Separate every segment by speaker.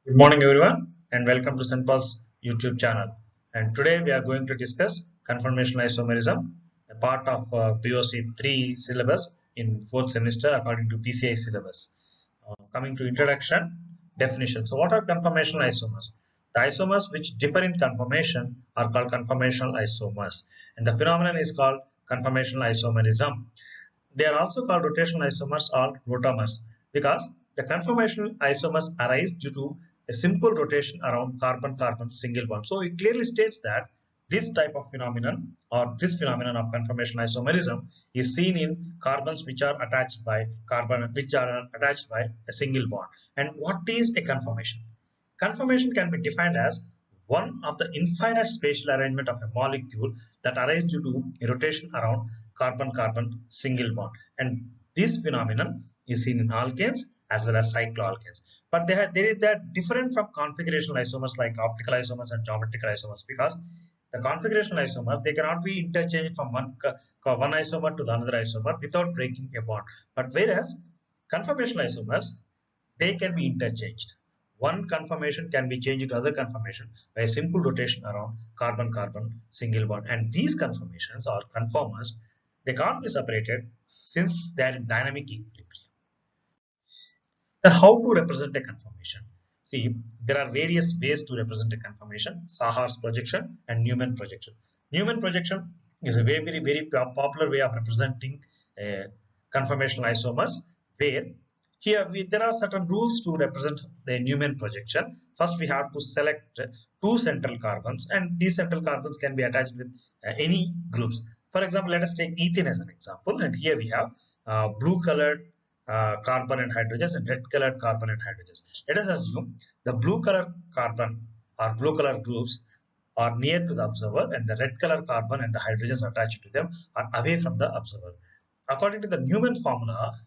Speaker 1: Good morning, everyone, and welcome to St. Paul's YouTube channel. And today we are going to discuss conformational isomerism, a part of POC 3 syllabus in fourth semester according to PCI syllabus. Coming to introduction, definition. So, what are conformational isomers? The isomers which differ in conformation are called conformational isomers, and the phenomenon is called conformational isomerism. They are also called rotational isomers or rotamers because the conformational isomers arise due to a simple rotation around carbon-carbon single bond. So it clearly states that this type of phenomenon or this phenomenon of conformational isomerism is seen in carbons which are attached by a single bond. And what is a conformation? Conformation can be defined as one of the infinite spatial arrangement of a molecule that arises due to a rotation around carbon-carbon single bond. And this phenomenon is seen in alkanes as well as cycloalkanes. But they're different from configurational isomers like optical isomers and geometrical isomers because the configurational isomer they cannot be interchanged from one isomer to the another isomer without breaking a bond. But whereas conformational isomers they can be interchanged. One conformation can be changed to other conformation by a simple rotation around carbon-carbon single bond. And these conformations or conformers, they can't be separated since they are in dynamic equilibrium. Then how to represent a conformation? See, there are various ways to represent a conformation: Sahar's projection and Newman projection. Newman projection is a very popular way of representing conformational isomers where there are certain rules to represent the Newman projection. First, we have to select two central carbons, and these central carbons can be attached with any groups. For example, let us take ethane as an example, and here we have blue colored carbon and hydrogens and red colored carbon and hydrogens. Let us assume the blue color carbon or blue color groups are near to the observer and the red color carbon and the hydrogens attached to them are away from the observer. According to the Newman formula,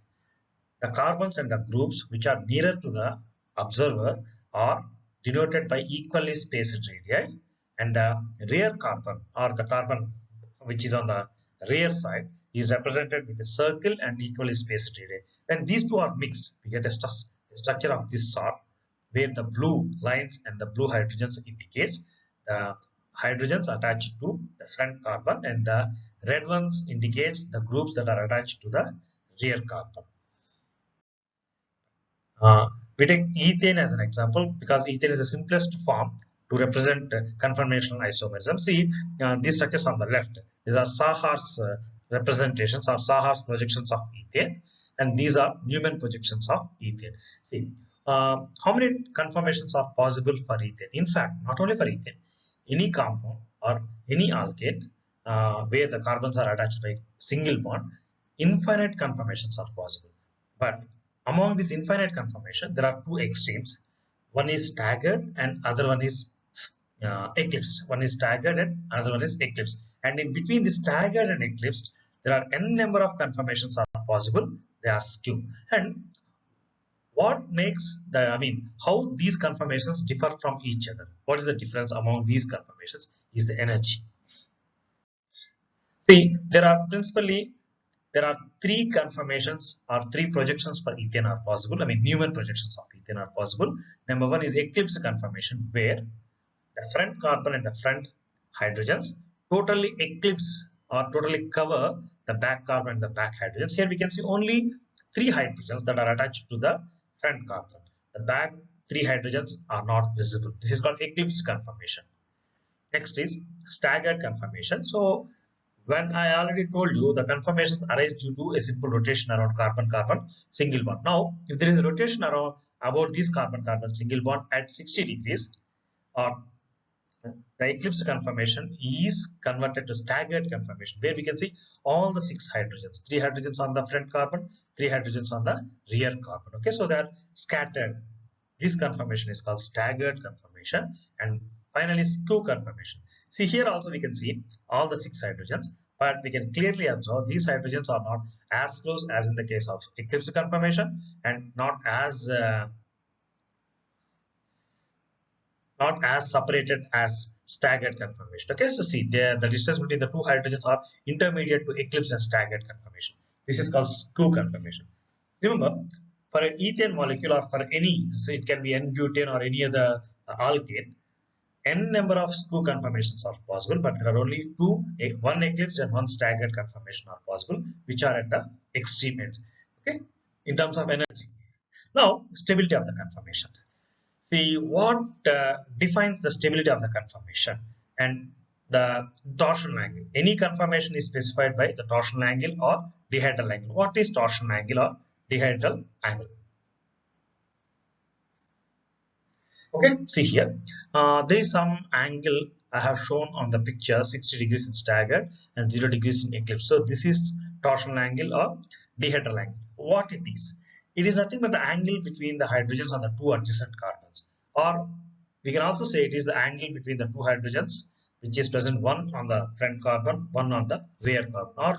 Speaker 1: the carbons and the groups which are nearer to the observer are denoted by equally spaced radii, and the rear carbon or the carbon which is on the rear side is represented with a circle and equally spaced radii. When these two are mixed, we get a structure of this sort where the blue lines and the blue hydrogens indicates the hydrogens attached to the front carbon, and the red ones indicates the groups that are attached to the rear carbon. We take ethane as an example because ethane is the simplest form to represent conformational isomerism. See, these structures on the left, these are Sahar's representations or Sahar's projections of ethane, and these are Newman projections of ethane. See, how many conformations are possible for ethane? In fact, not only for ethane, any compound or any alkane where the carbons are attached by single bond, infinite conformations are possible. But among this infinite conformation, there are two extremes. One is staggered and other one is eclipsed. One is staggered and another one is eclipsed. And in between the staggered and eclipsed, there are n number of conformations are possible. They are skew. And what makes how these conformations differ from each other? What is the difference among these conformations? Is the energy. See, there are three conformations or three projections for ethane are possible. Newman projections of ethane are possible. Number one is eclipse conformation, where the front carbon and the front hydrogens totally eclipse or totally cover the back carbon and the back hydrogens. Here we can see only three hydrogens that are attached to the front carbon. The back three hydrogens are not visible. This is called eclipse conformation. Next is staggered conformation. So when I already told you the conformations arise due to a simple rotation around carbon-carbon single bond. Now, if there is a rotation around about this carbon-carbon single bond at 60 degrees, or the eclipse conformation is converted to staggered conformation, where we can see all the six hydrogens, three hydrogens on the front carbon, three hydrogens on the rear carbon. Okay, so they are scattered. This conformation is called staggered conformation. And finally, skew conformation. See, here also we can see all the six hydrogens, but we can clearly observe these hydrogens are not as close as in the case of eclipse conformation, and not as separated as staggered conformation. Okay, so see, the distance between the two hydrogens are intermediate to eclipse and staggered conformation. This is called skew conformation. Remember, For an ethane molecule or for any, so it can be N-butane or any other alkane, n number of skew conformations are possible, but there are only one eclipsed and one staggered conformation are possible, which are at the extreme ends. Okay, in terms of energy. Now, stability of the conformation. See what defines the stability of the conformation and the torsional angle. Any conformation is specified by the torsional angle or dihedral angle. What is torsional angle or dihedral angle? Okay, see here, there is some angle I have shown on the picture, 60 degrees in staggered and 0 degrees in eclipse. So this is torsional angle or dihedral angle. What it is? It is nothing but the angle between the hydrogens on the two adjacent carbons, or we can also say it is the angle between the two hydrogens which is present, one on the front carbon, one on the rear carbon, or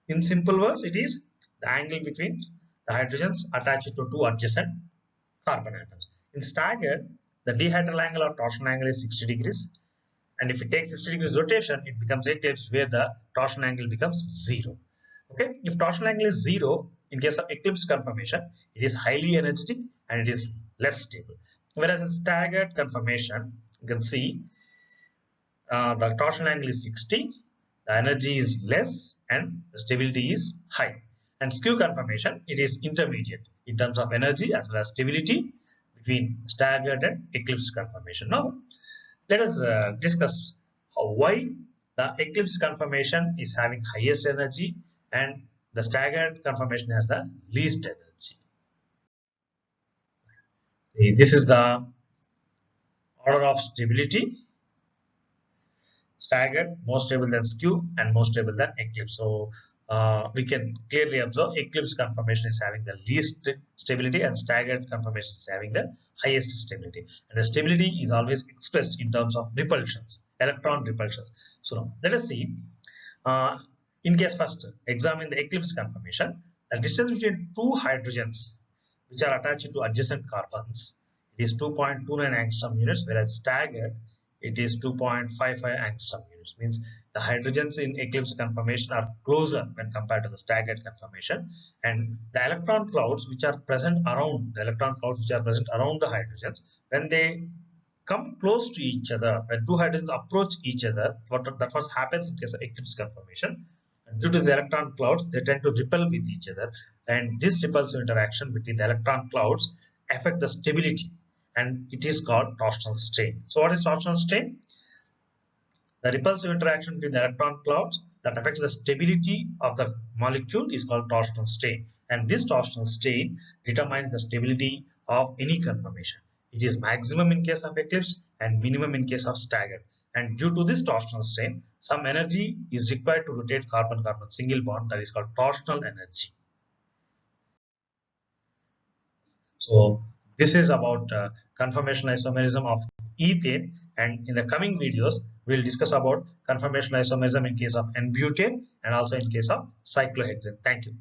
Speaker 1: in simple words, it is the angle between the hydrogens attached to two adjacent carbon atoms. In staggered, the dihedral angle or torsion angle is 60 degrees, and if it takes 60 degrees rotation, it becomes eclipse where the torsion angle becomes 0. Okay, if torsion angle is 0, in case of eclipse conformation, it is highly energetic and it is less stable. Whereas in staggered conformation, you can see the torsion angle is 60, the energy is less, and the stability is high. And skew conformation, it is intermediate in terms of energy as well as stability between staggered and eclipse conformation. Now, let us discuss why the eclipse conformation is having highest energy and the staggered conformation has the least energy. See, this is the order of stability. Staggered, more stable than skew, and more stable than eclipse. So we can clearly observe eclipse conformation is having the least stability and staggered conformation is having the highest stability. And the stability is always expressed in terms of repulsions, electron repulsions. So now let us see. In case first, examine the eclipse conformation. The distance between two hydrogens which are attached to adjacent carbons, it is 2.29 angstrom units, whereas staggered it is 2.55 angstrom units. Means the hydrogens in eclipse conformation are closer when compared to the staggered conformation, and the electron clouds which are present around the hydrogens, when they come close to each other, when two hydrogens approach each other, that what happens in case of eclipse conformation. And due to the electron clouds, they tend to repel with each other, and this repulsive interaction between the electron clouds affect the stability, and it is called torsional strain. So what is torsional strain? The repulsive interaction between the electron clouds that affects the stability of the molecule is called torsional strain, and this torsional strain determines the stability of any conformation. It is maximum in case of eclipse and minimum in case of staggered. And due to this torsional strain, some energy is required to rotate carbon-carbon single bond, that is called torsional energy. So this is about conformational isomerism of ethane, and in the coming videos we will discuss about conformational isomerism in case of N-butane and also in case of cyclohexane. Thank you.